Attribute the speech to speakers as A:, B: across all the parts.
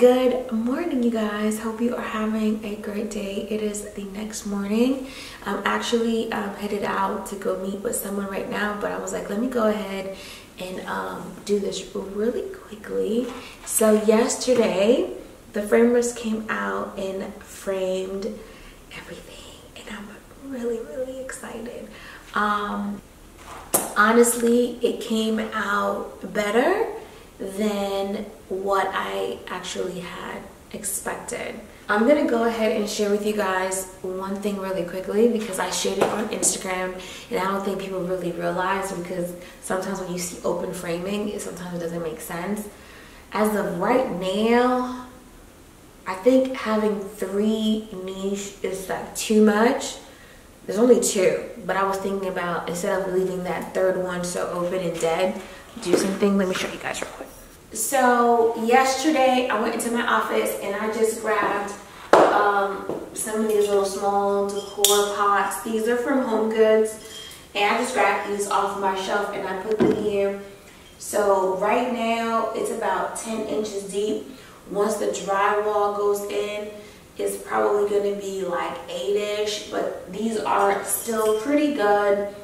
A: Good morning, you guys. Hope you are having a great day. It is the next morning. I'm actually headed out to go meet with someone right now, but I was like, let me go ahead and do this really quickly. So yesterday, the framers came out and framed everything, and I'm really excited. Honestly, it came out better than what I actually had expected. I'm gonna go ahead and share with you guys one thing really quickly because I shared it on Instagram and I don't think people really realize, because sometimes when you see open framing, it sometimes doesn't make sense. As of right now, I think having 3 niche is like too much. There's only 2, but I was thinking about, instead of leaving that third one so open and dead, do something. Let me show you guys real quick. So yesterday I went into my office and I just grabbed some of these little small decor pots. These are from Home Goods, and I just grabbed these off my shelf and I put them here. So right now it's about 10 inches deep. Once the drywall goes in, it's probably going to be like 8-ish, but these are still pretty good.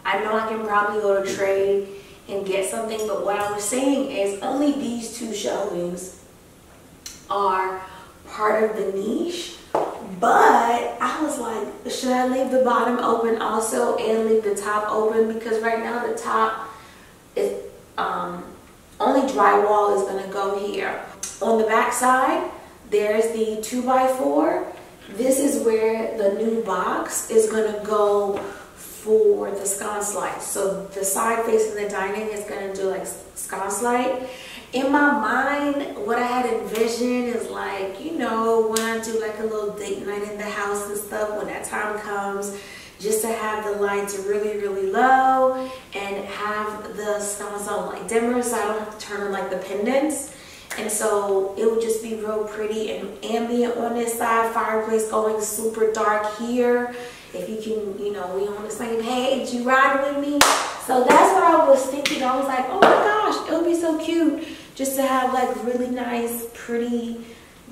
A: I know I can probably go to trade and get something, but what I was saying is only these 2 shelvings are part of the niche. But I was like, should I leave the bottom open also and leave the top open? Because right now the top is only drywall is going to go here. On the back side, there's the 2x4. This is where the new box is going to go for the sconce light. So the side facing the dining is going to do like sconce light. In my mind, what I had envisioned is like, you know, when I do like a little date night in the house and stuff, when that time comes, just to have the lights really low and have the sconce on like dimmer, so I don't have to turn on like the pendants. And so it would just be real pretty and ambient on this side, fireplace going super dark here. If you can, you know, we on the same page, you riding with me? So that's what I was thinking. I was like, oh my gosh, it would be so cute just to have like really nice, pretty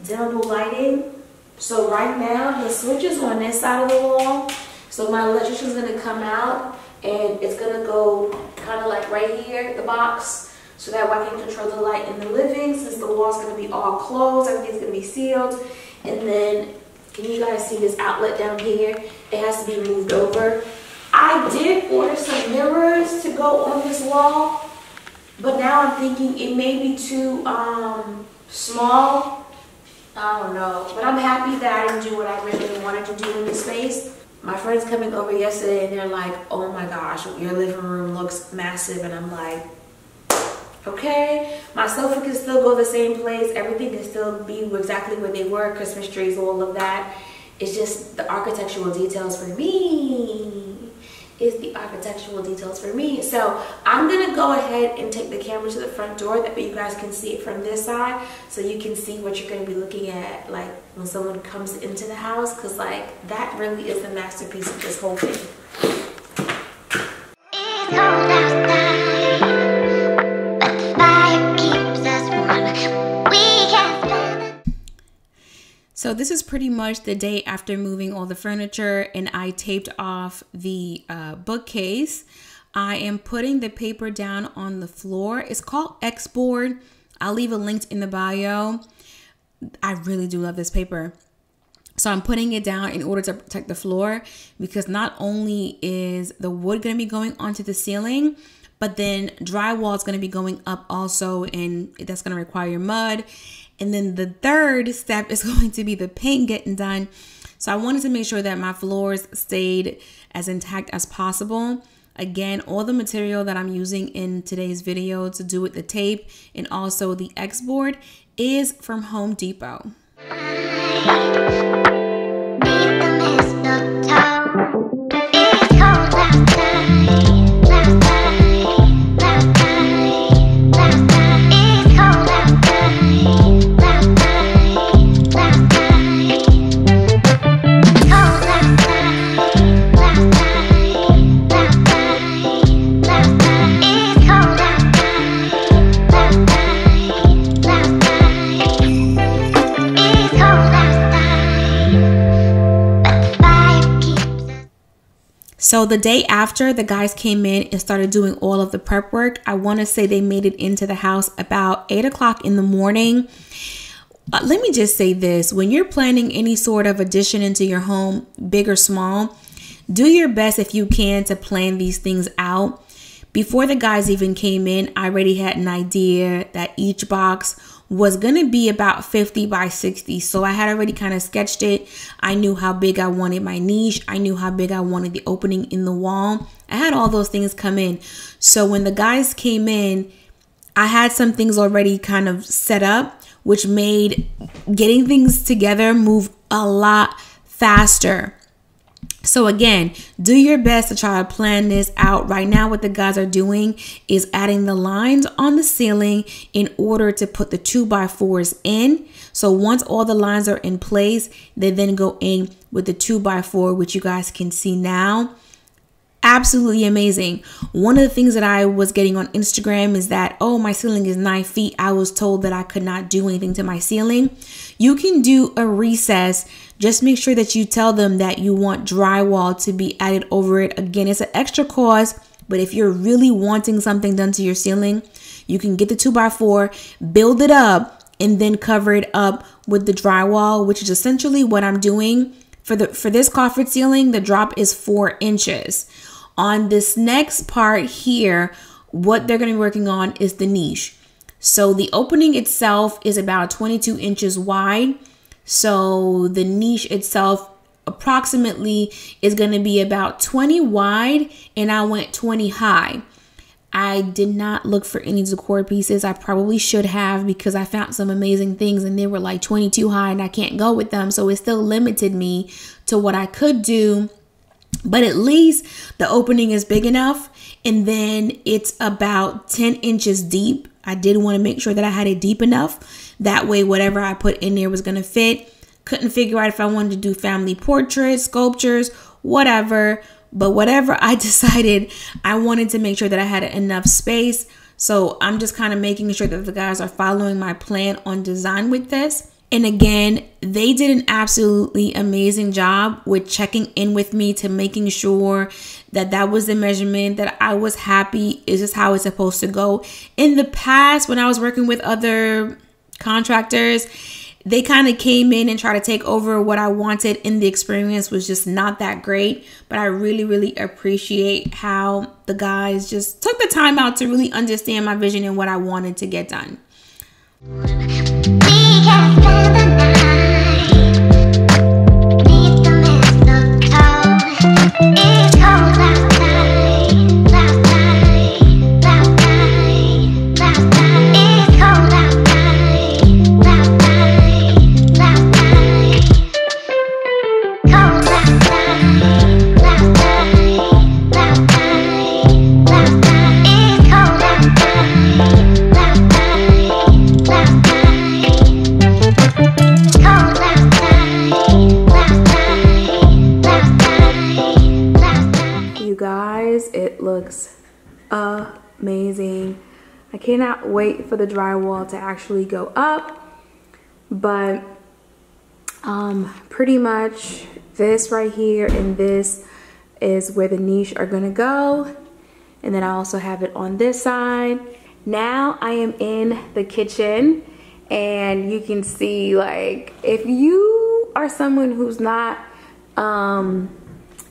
A: dimmable lighting. So right now, the switch is on this side of the wall. So my electrician's gonna come out and it's gonna go kind of like right here, the box, so that way I can control the light in the living, since the wall's gonna be all closed, everything's gonna be sealed. And then, can you guys see this outlet down here? It has to be moved over. I did order some mirrors to go on this wall, but now I'm thinking it may be too small. I don't know, but I'm happy that I didn't do what I really wanted to do in this space. My friends coming over yesterday and they're like, oh my gosh, your living room looks massive, and I'm like, okay, my sofa can still go the same place. Everything can still be exactly where they were. Christmas trees, all of that. It's just the architectural details for me. It's the architectural details for me. So I'm going to go ahead and take the camera to the front door. That way you guys can see it from this side. So you can see what you're going to be looking at like when someone comes into the house. Because like that really is the masterpiece of this whole thing. So this is pretty much the day after moving all the furniture, and I taped off the bookcase. I am putting the paper down on the floor. It's called X-board. I'll leave a link in the bio. I really do love this paper. So I'm putting it down in order to protect the floor, because not only is the wood going to be going onto the ceiling, but then drywall is going to be going up also, and that's going to require mud. And then the third step is going to be the paint getting done. So I wanted to make sure that my floors stayed as intact as possible. Again, all the material that I'm using in today's video to do with the tape and also the X-board is from Home Depot.
B: So the day after, the guys came in and started doing all of the prep work. I want to say they made it into the house about 8 o'clock in the morning. Let me just say this. When you're planning any sort of addition into your home, big or small, do your best if you can to plan these things out. Before the guys even came in, I already had an idea that each box was going to be about 50 by 60. So I had already kind of sketched it. I knew how big I wanted my niche. I knew how big I wanted the opening in the wall. I had all those things come in. So when the guys came in, I had some things already kind of set up, which made getting things together move a lot faster. So again, do your best to try to plan this out. Right now, what the guys are doing is adding the lines on the ceiling in order to put the 2x4s in. So once all the lines are in place, they then go in with the 2x4, which you guys can see now. Absolutely amazing. One of the things that I was getting on Instagram is that, oh, my ceiling is 9 feet. I was told that I could not do anything to my ceiling. You can do a recess. Just make sure that you tell them that you want drywall to be added over it. Again, it's an extra cost, but if you're really wanting something done to your ceiling, you can get the 2x4, build it up, and then cover it up with the drywall, which is essentially what I'm doing. For this coffered ceiling, the drop is 4 inches. On this next part here, what they're going to be working on is the niche. So the opening itself is about 22 inches wide. So the niche itself approximately is going to be about 20 wide, and I went 20 high. I did not look for any decor pieces. I probably should have, because I found some amazing things and they were like 22 high and I can't go with them. So it still limited me to what I could do. But at least the opening is big enough, and then it's about 10 inches deep. I did want to make sure that I had it deep enough. That way, whatever I put in there was going to fit. Couldn't figure out if I wanted to do family portraits, sculptures, whatever. But whatever I decided, I wanted to make sure that I had enough space. So I'm just kind of making sure that the guys are following my plan on design with this. And again, they did an absolutely amazing job with checking in with me to making sure that that was the measurement, that I was happy. Is this how it's supposed to go? In the past, when I was working with other contractors, they kind of came in and tried to take over what I wanted, and the experience was just not that great. But I really, really appreciate how the guys just took the time out to really understand my vision and what I wanted to get done. It looks amazing. I cannot wait for the drywall to actually go up, but pretty much this right here and this is where the niche are gonna go, and then I also have it on this side. Now I am in the kitchen, and you can see, like, if you are someone who's not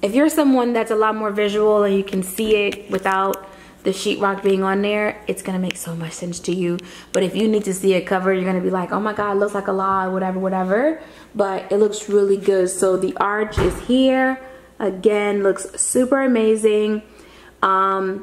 B: if you're someone that's a lot more visual and you can see it without the sheetrock being on there, it's gonna make so much sense to you. But if you need to see it covered, you're gonna be like, oh my God, it looks like a lot, whatever, whatever. But it looks really good. So the arch is here. Again, looks super amazing. The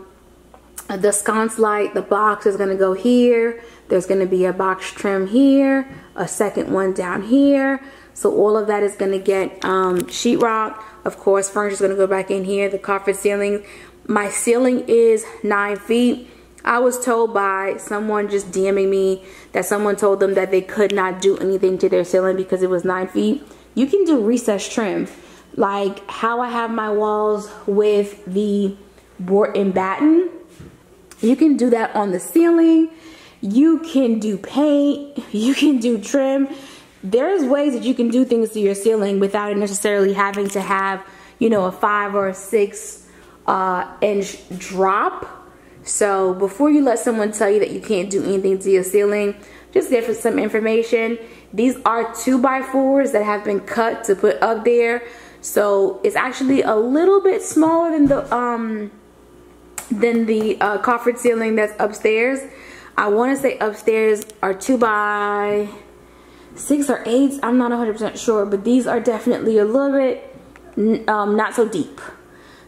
B: sconce light, the box is gonna go here. There's gonna be a box trim here, a second one down here. So all of that is gonna get sheetrock. Of course, furniture is gonna go back in here. The coffered ceiling. My ceiling is 9 feet. I was told by someone just DMing me that someone told them that they could not do anything to their ceiling because it was 9 feet. You can do recessed trim. Like how I have my walls with the board and batten. You can do that on the ceiling. You can do paint. You can do trim. There's ways that you can do things to your ceiling without it necessarily having to have, you know, a 5 or a 6 inch drop. So before you let someone tell you that you can't do anything to your ceiling, just give us some information. These are 2x4s that have been cut to put up there. So it's actually a little bit smaller than the coffered ceiling that's upstairs. I want to say upstairs are 2x6 or 8s. I'm not 100% sure, but these are definitely a little bit not so deep.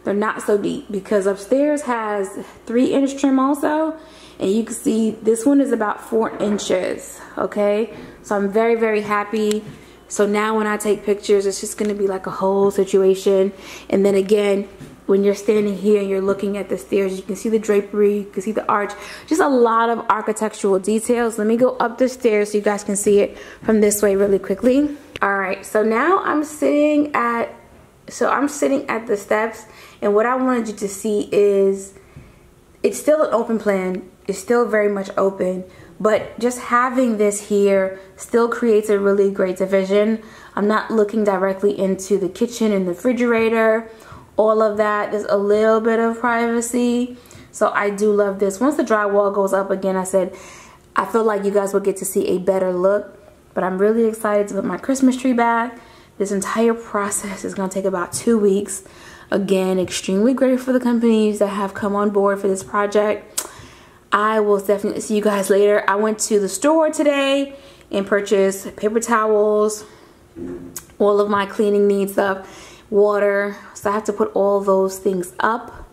B: They're not so deep because upstairs has 3-inch trim also, and you can see this one is about 4 inches. Okay, so I'm very, very happy. So now when I take pictures, it's just gonna be like a whole situation. And then again, when you're standing here and you're looking at the stairs, you can see the drapery, you can see the arch, just a lot of architectural details. Let me go up the stairs so you guys can see it from this way really quickly. All right, so now I'm sitting at the steps, and what I wanted you to see is it's still an open plan. It's still very much open, but just having this here still creates a really great division. I'm not looking directly into the kitchen and the refrigerator, all of that. There's a little bit of privacy, so I do love this. Once the drywall goes up again, I said I feel like you guys will get to see a better look, but I'm really excited to put my Christmas tree back. This entire process is going to take about 2 weeks. Again, extremely grateful for the companies that have come on board for this project. I will definitely see you guys later. I went to the store today and purchased paper towels, all of my cleaning needs stuff, water. So I have to put all those things up.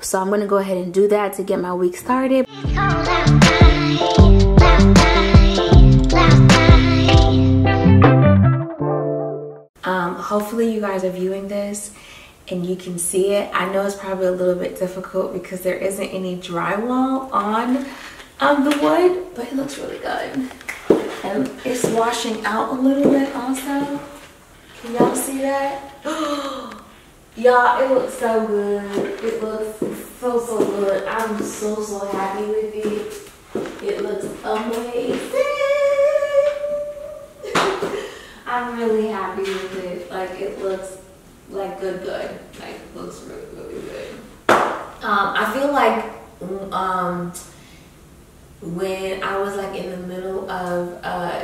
B: So I'm going to go ahead and do that to get my week started. Hopefully you guys are viewing this and you can see it. I know it's probably a little bit difficult because there isn't any drywall on the wood, but it looks really good. And it's washing out a little bit also. Can y'all see that? Y'all, it looks so good. It looks so good. I'm so happy with it. It looks amazing. I'm really happy with it. Like, it looks like good. Like, it looks really good. I feel like when I was like in the middle of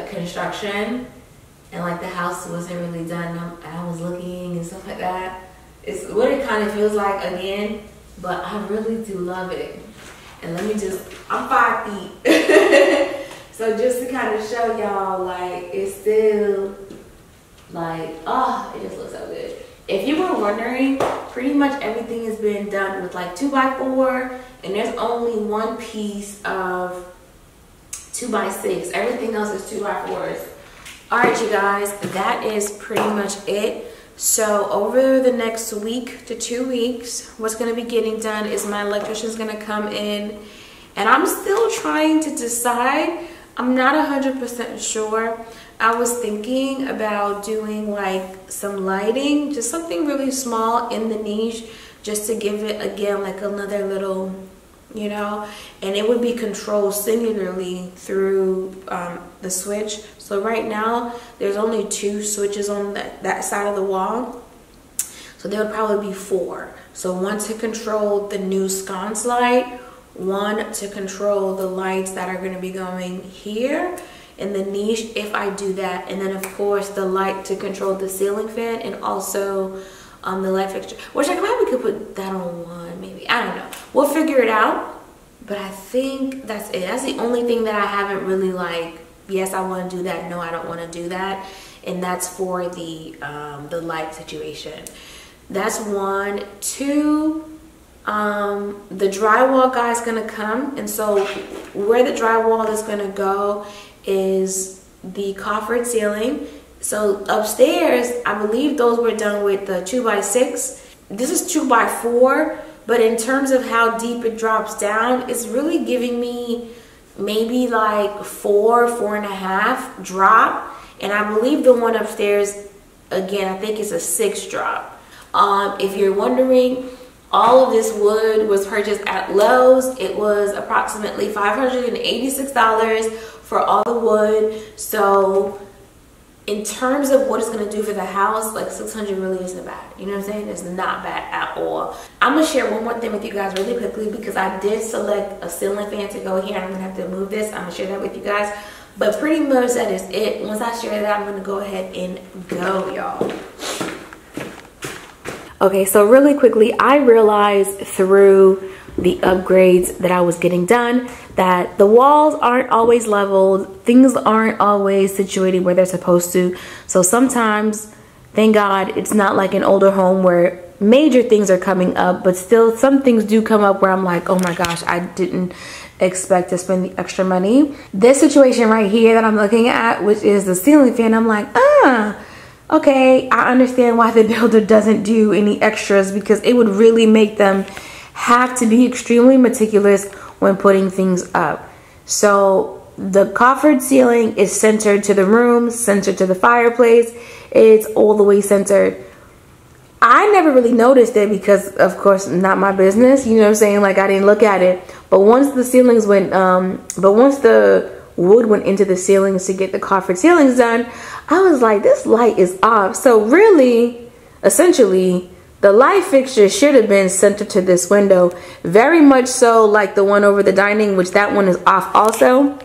B: construction and like the house wasn't really done and I was looking and stuff like that, it's what it kind of feels like again, but I really do love it. And let me just, I'm 5 feet. So just to kind of show y'all, like, it's still like, oh, it just looks so good. If you were wondering, pretty much everything has been done with like 2x4, and there's only one piece of 2x6. Everything else is 2x4s. All right, you guys, that is pretty much it. So over the next week to 2 weeks, what's gonna be getting done is my electrician's gonna come in, and I'm still trying to decide. I'm not 100% sure. I was thinking about doing like some lighting, just something really small in the niche, just to give it again like another little, you know, and it would be controlled singularly through the switch. So right now there's only 2 switches on that side of the wall, so there would probably be 4. So one to control the new sconce light, one to control the lights that are going to be going here in the niche if I do that, and then of course the light to control the ceiling fan, and also the light fixture, which I probably could put that on one, maybe, I don't know, we'll figure it out. But I think that's it. That's the only thing that I haven't really like, yes I want to do that, no I don't want to do that, and that's for the light situation. That's 1. 2, the drywall guy's gonna come, and so where the drywall is gonna go is the coffered ceiling. So upstairs, I believe those were done with the 2x6. This is 2x4, but in terms of how deep it drops down, it's really giving me maybe like 4.5 drop. And I believe the one upstairs, again, I think it's a 6 drop. If you're wondering, all of this wood was purchased at Lowe's. It was approximately $586 for all the wood. So
A: in terms of what it's going to do for the house, like 600 really isn't bad. You know what I'm saying? It's not bad at all. I'm going to share one more thing with you guys really quickly because I did select a ceiling fan to go here. I'm going to have to move this. I'm going to share that with you guys. But pretty much that is it. Once I share that, I'm going to go ahead and go, y'all. Okay, so really quickly, I realized through the upgrades that I was getting done that the walls aren't always leveled, things aren't always situated where they're supposed to. So sometimes, thank God, it's not like an older home where major things are coming up, but still some things do come up where I'm like, oh my gosh, I didn't expect to spend the extra money. This situation right here that I'm looking at, which is the ceiling fan, I'm like, okay, I understand why the builder doesn't do any extras, because it would really make them have to be extremely meticulous when putting things up. So the coffered ceiling is centered to the room, centered to the fireplace. It's all the way centered. I never really noticed it because, of course, not my business. You know what I'm saying? Like, I didn't look at it. But once the ceilings went, once the wood went into the ceilings to get the coffered ceilings done, I was like, this light is off. So really, essentially, the light fixture should have been centered to this window. Very much so like the one over the dining, which that one is off also.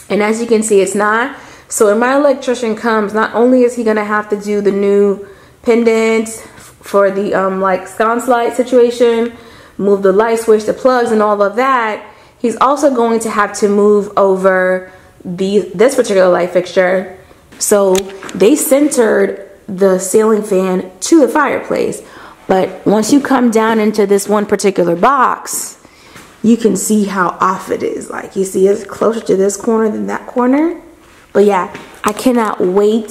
A: And as you can see, it's not. So when my electrician comes, not only is he going to have to do the new pendants for the like sconce light situation, move the light switch, the plugs and all of that, he's also going to have to move over this particular light fixture. So they centered the ceiling fan to the fireplace. But once you come down into this one particular box, you can see how off it is. Like, you see it's closer to this corner than that corner. But yeah, I cannot wait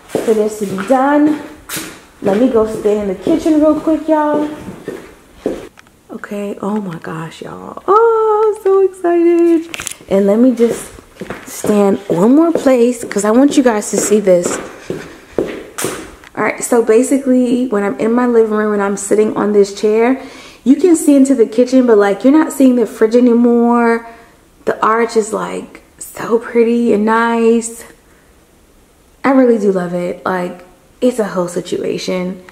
A: for this to be done. Let me go stay in the kitchen real quick, y'all. Okay, oh my gosh, y'all. Oh, I'm so excited. And let me just stand one more place because I want you guys to see this. All right, so basically when I'm in my living room and I'm sitting on this chair, you can see into the kitchen, but like you're not seeing the fridge anymore. The arch is like so pretty and nice. I really do love it. Like, it's a whole situation.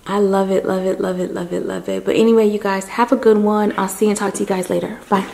A: I love it, love it, love it, love it, love it. But anyway, you guys have a good one. I'll see and talk to you guys later. Bye.